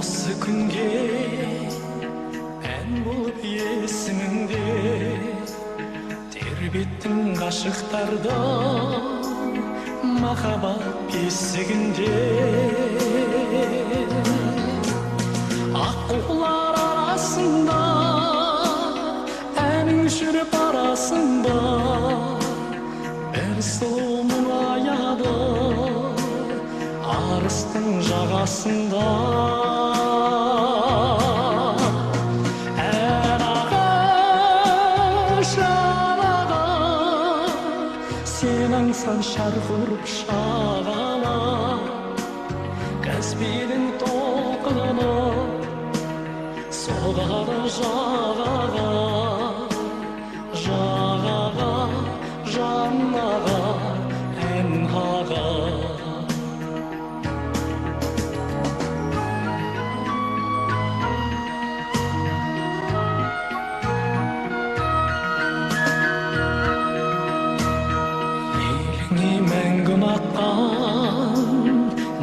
осы күнге ән болып есіміңде тербеттің ғашықтарда махаббат бесігінде аққулар арасында әнің жүріп арасында бір сұлу мұңаяды арыстың жағасында әр ағаш анаға сен аңсаң шарқ ұрып шағала Каспийдің толқыны соғады жағаға жағаға жаннаға ән аға мәңгі ұнатқан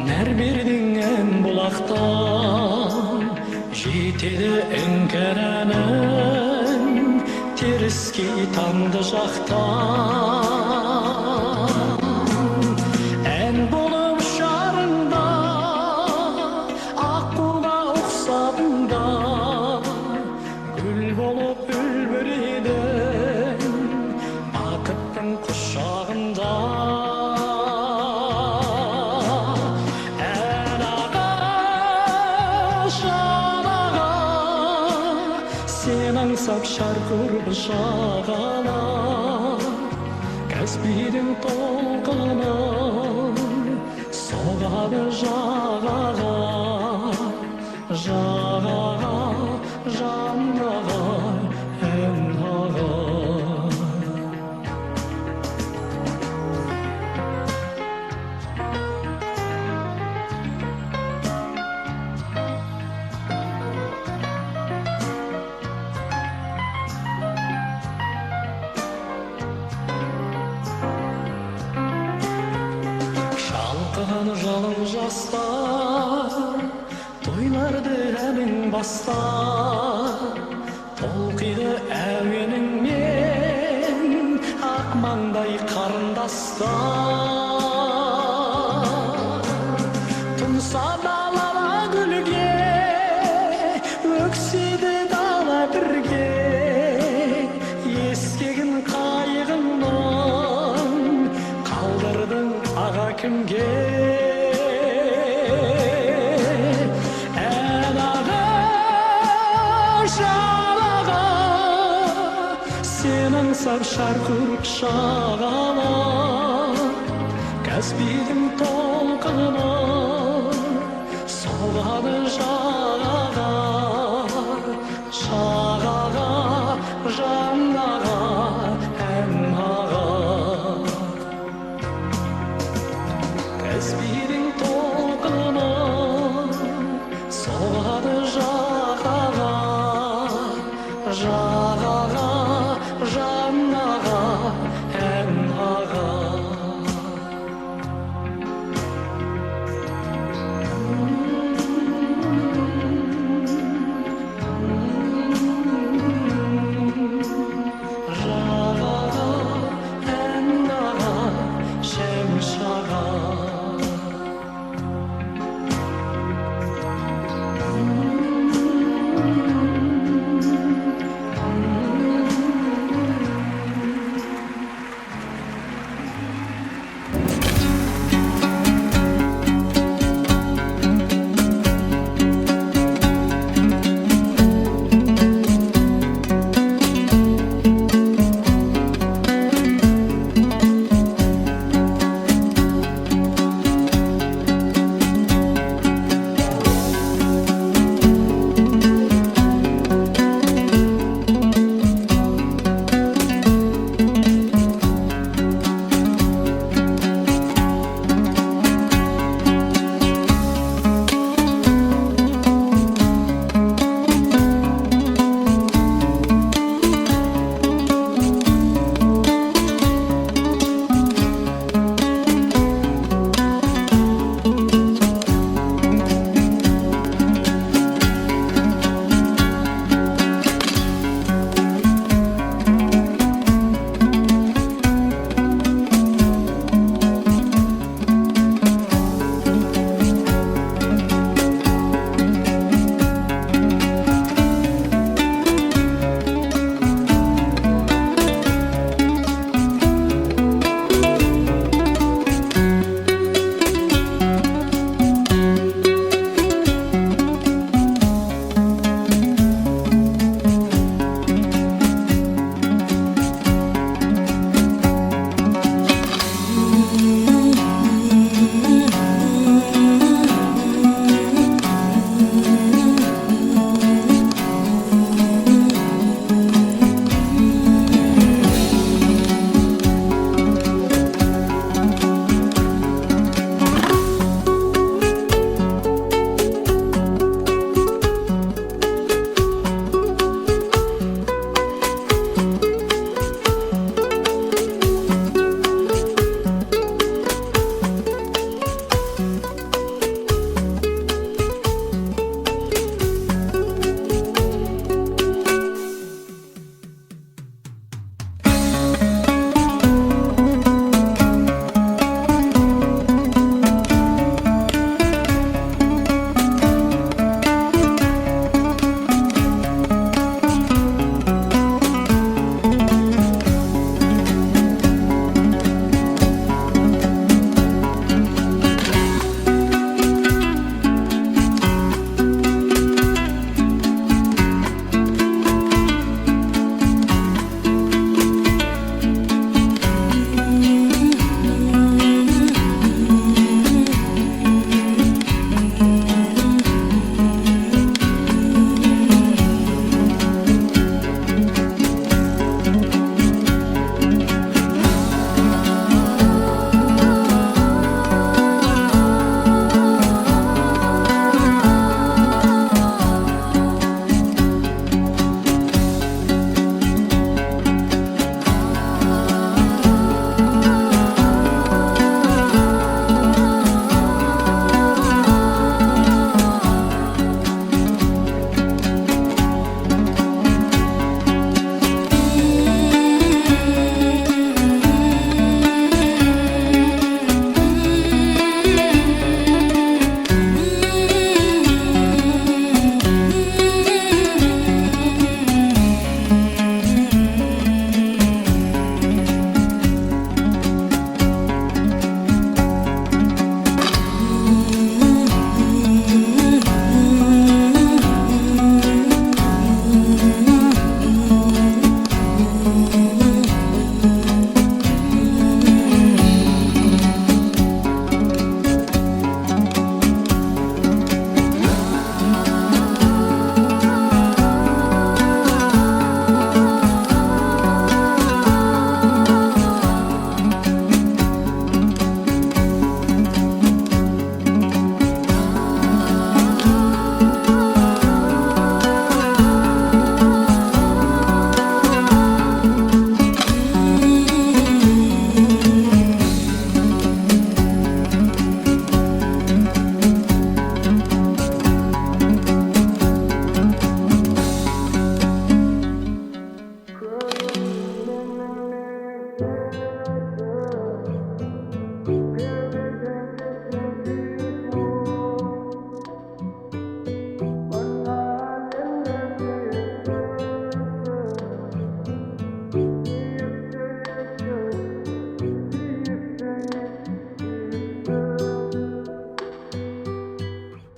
нәрбердің ән бұлақтан жетеді іңкәр әнің теріскей таңды жақтан ән болып шарында аққуға ұқсадың да гүл болып үлбіредің бақыттың құшағында сен аңсап шарқ ұрып жағала Каспийдің толқыны соғады жағаға жағаға жаннаға ән аға шалқыған жалын жастар тойларды әнің бастар толқиды әуеніңмен ақ маңдай қарындастар тұнса далала гүлге өксиді дала бірге ескегін қайығыңнан қалдырдың аға кімге ән ағаш анаға сен аңсап шарқ ұрып шағала Каспийдің толқыны соғады жағаға жағаға жаннаға ән аға Каспийдің толқыны соғады жағаға жағаға жаннаға ән аға жағаға ән аға шәмші аға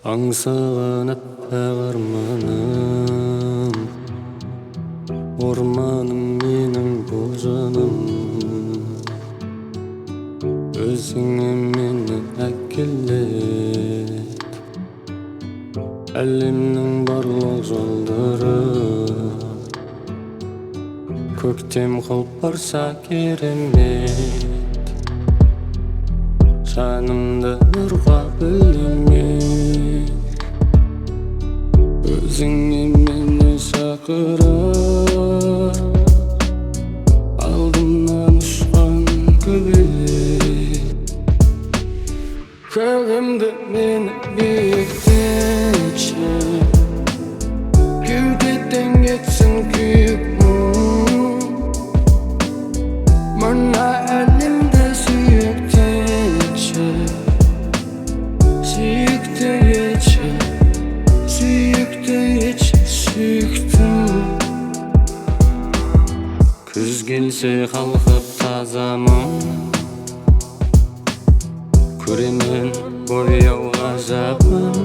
Аңсаған аппақ арманым, орманым менің бұл жаным. Өзіңе мені әкелет, әлемнің барлық жолдары. Көктем қылып барса керемет, жанымды нұрға бөлемек. Өзіңе мені шақырып, алдымнан ұшқан көбелек. Көгімді мені биіктетші, кеудеден кетсін күйік мұң. Мына әлемді сүйіктетші, сүйікті етші, сүйікті етші, сүйіктім. Күз келсе қалқып тазамын, көремін бояу ғажабын.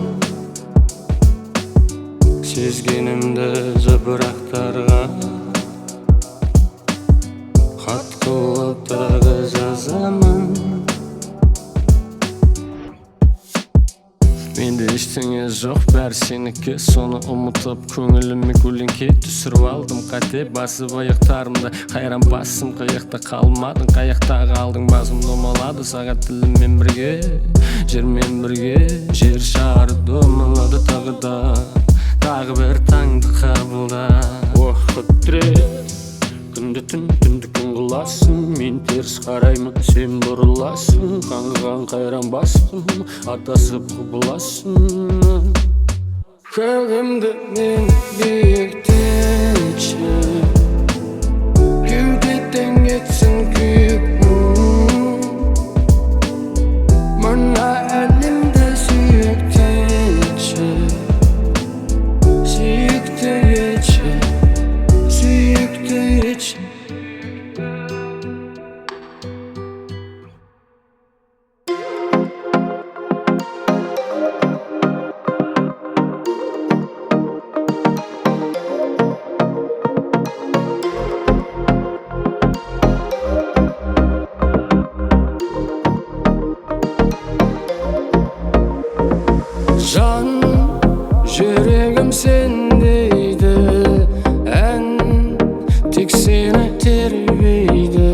Сезгенімді жапырақтарға хат қылып тағы жазамын. Менде ештеңе жоқ, бәрі сенікі. Соны ұмытып көңіліме көлеңке түсіріп алдым. Қате басып аяқтарымда, қайран басым қиықта қалмадың. Қаяқта қалдың, басым домалады сағат тіліммен бірге, жермен бірге. Жер шары домалады тағы да, тағы бір таңды қабылда. Уақыт тірек, күнді түн, түнді күн қыласың. Мен теріс қараймын, сен бұрыласың. Қаңғыған қайран бастым, атасып құбыласың. Көгімді мен биіктетші, кеудеден кетсін күйік мұң. Мына әлемді сүйіктетші, сүйікті етші, сүйікті етші. Жан, жүрегім сен дейді, ән тек сені тербейді.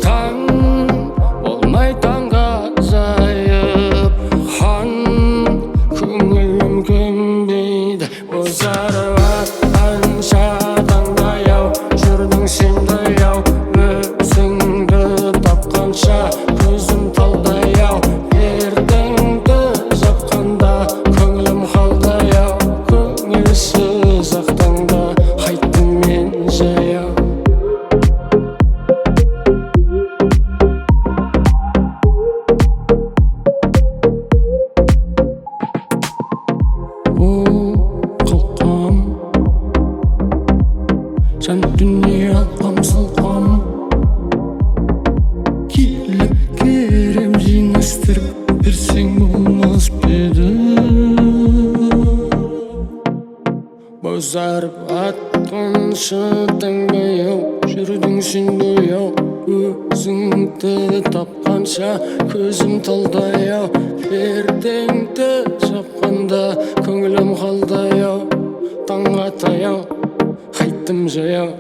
Таң болмай таңға жайып, хан көңілім көнбейді. Бозарып атқан шатаңдай-ау, жүрдің сендей-ау. Өзіңді тапқанша көзім талдай-ау. Ертеңді жапқанда көңілім қалдай-ау. Көңілсіз ақ таңда қайттым мен жаяу. Қалқам, жан дүние алқам салқам, келіп керем жинастырып берсең болмас па еді? Бозарып атқан шатаңдай-ау, жүрдің сендей-ау. Өзіңді тапқанша көзім талдай-ау. Ертеңді жапқанда көңілім қалдай-ау. Таң аттай-ау, қайттым жаяу.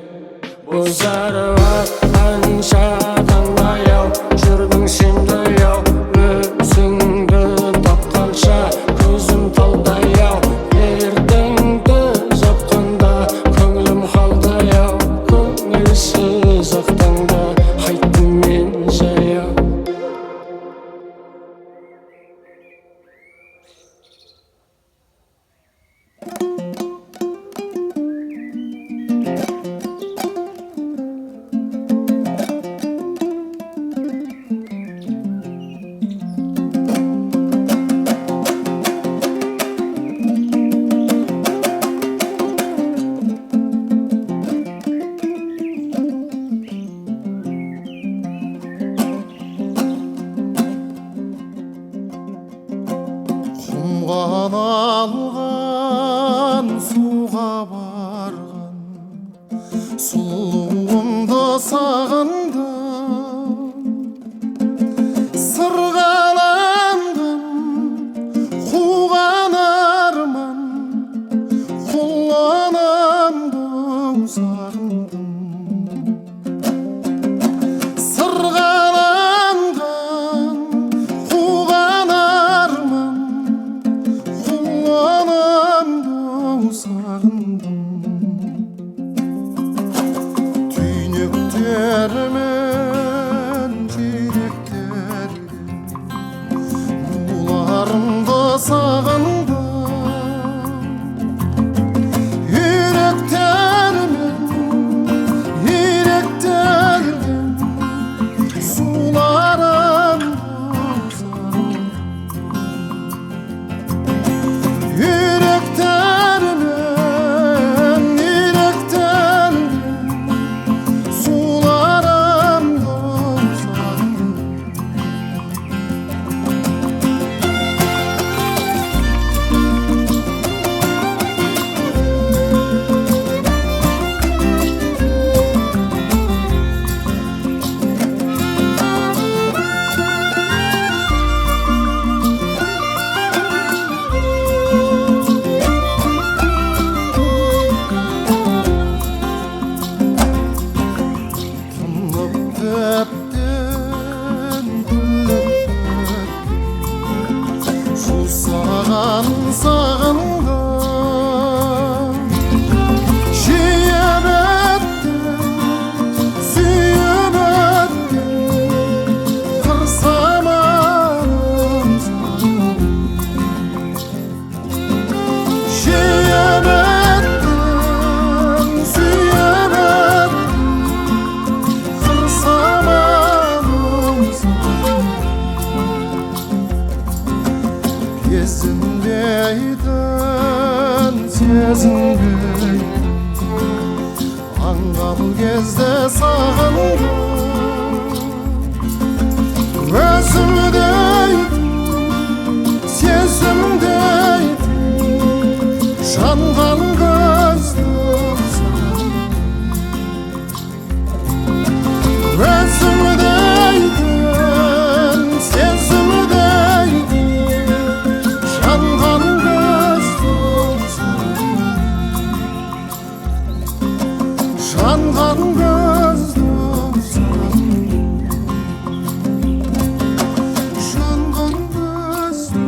Бозарып атқан шатаңдай-ау, жүрдің сендей-ау. Өзіңді тапқанша көзім талдай-ау. Ертеңді жапқанда көңілім қалдай-ау. Көңілсіз ақ таңда қайттым мен жаяу. Толған алған суға барған сұлуымды сағындым. Сырғаланған қуған арман құланымды сағындым. Сырғаланған қуған арман құланымды сағындым. Түйнектермен жүректерден бұларымды сағындым. Үйректермен суларымды сағындым. Үйректермен суларымды сағындым. Тынып біткен жусаған сағындым. Жиып өткен, сүйіп өткен қыр самалым сағындым. Жиып өткен, сүйіп өткен қыр самалым сағындым. Сезінбейтін, сезінбейтін аңғал кезде сағындым. Өзімдейтін, сезімдейтін жанған көзді сағындым. Өзімдейтін, сезімдейтін жанған көзді сағындым. Жанған көзді сағындым. Жанған көзді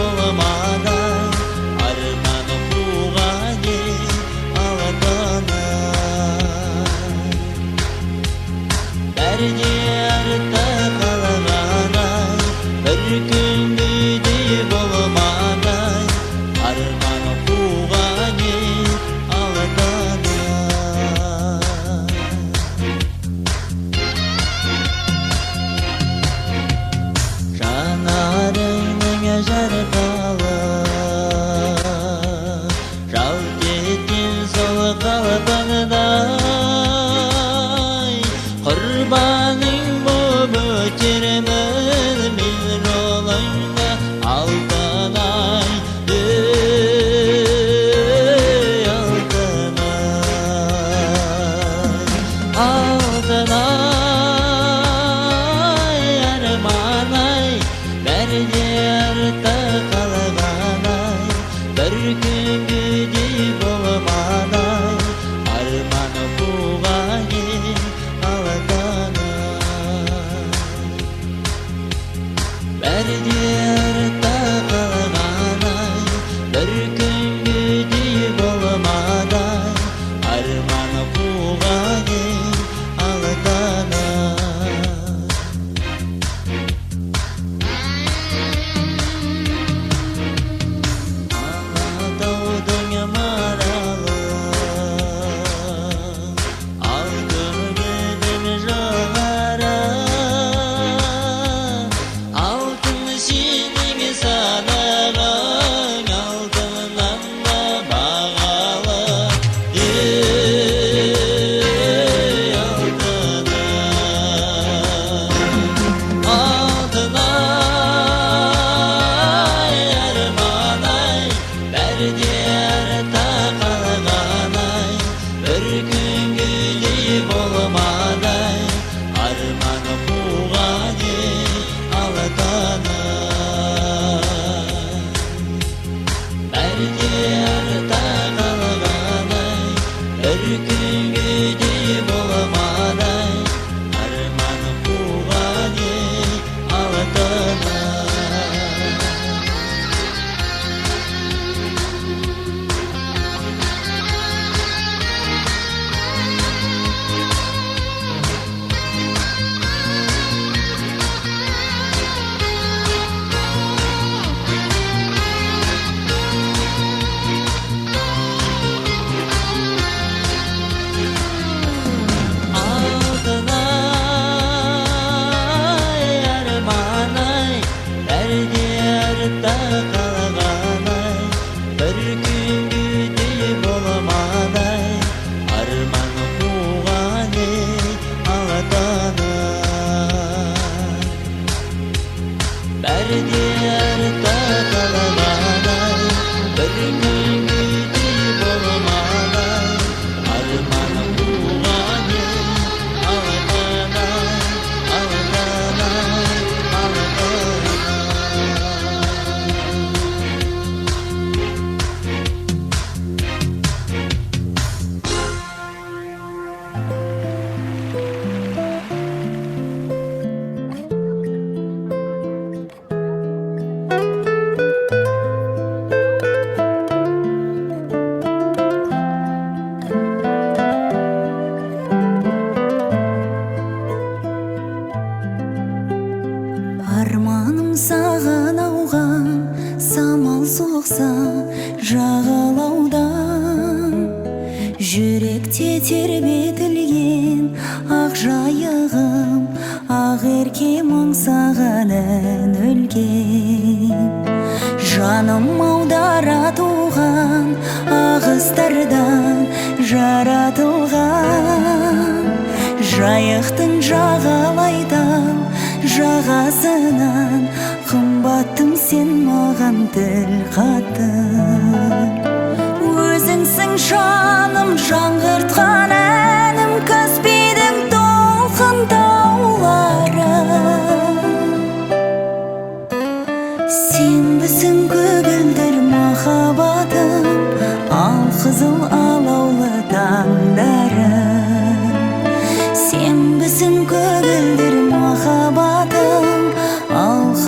Olmadan самал соқса жағалаудан, жүректе тербетілген ақ жайығым, ақ еркем аңсаған ән өлген. Жаным аудара туған ағыстардан жаратылған, жайықтың жағалайдан жағасынан қымбаттым сен маған тіл қатып. Өзіңсің жаным жаңғыртқан әнім, Каспийдің толқын таулары. Сенбісің көгілдір махаббатым, ал қызыл алаулы таң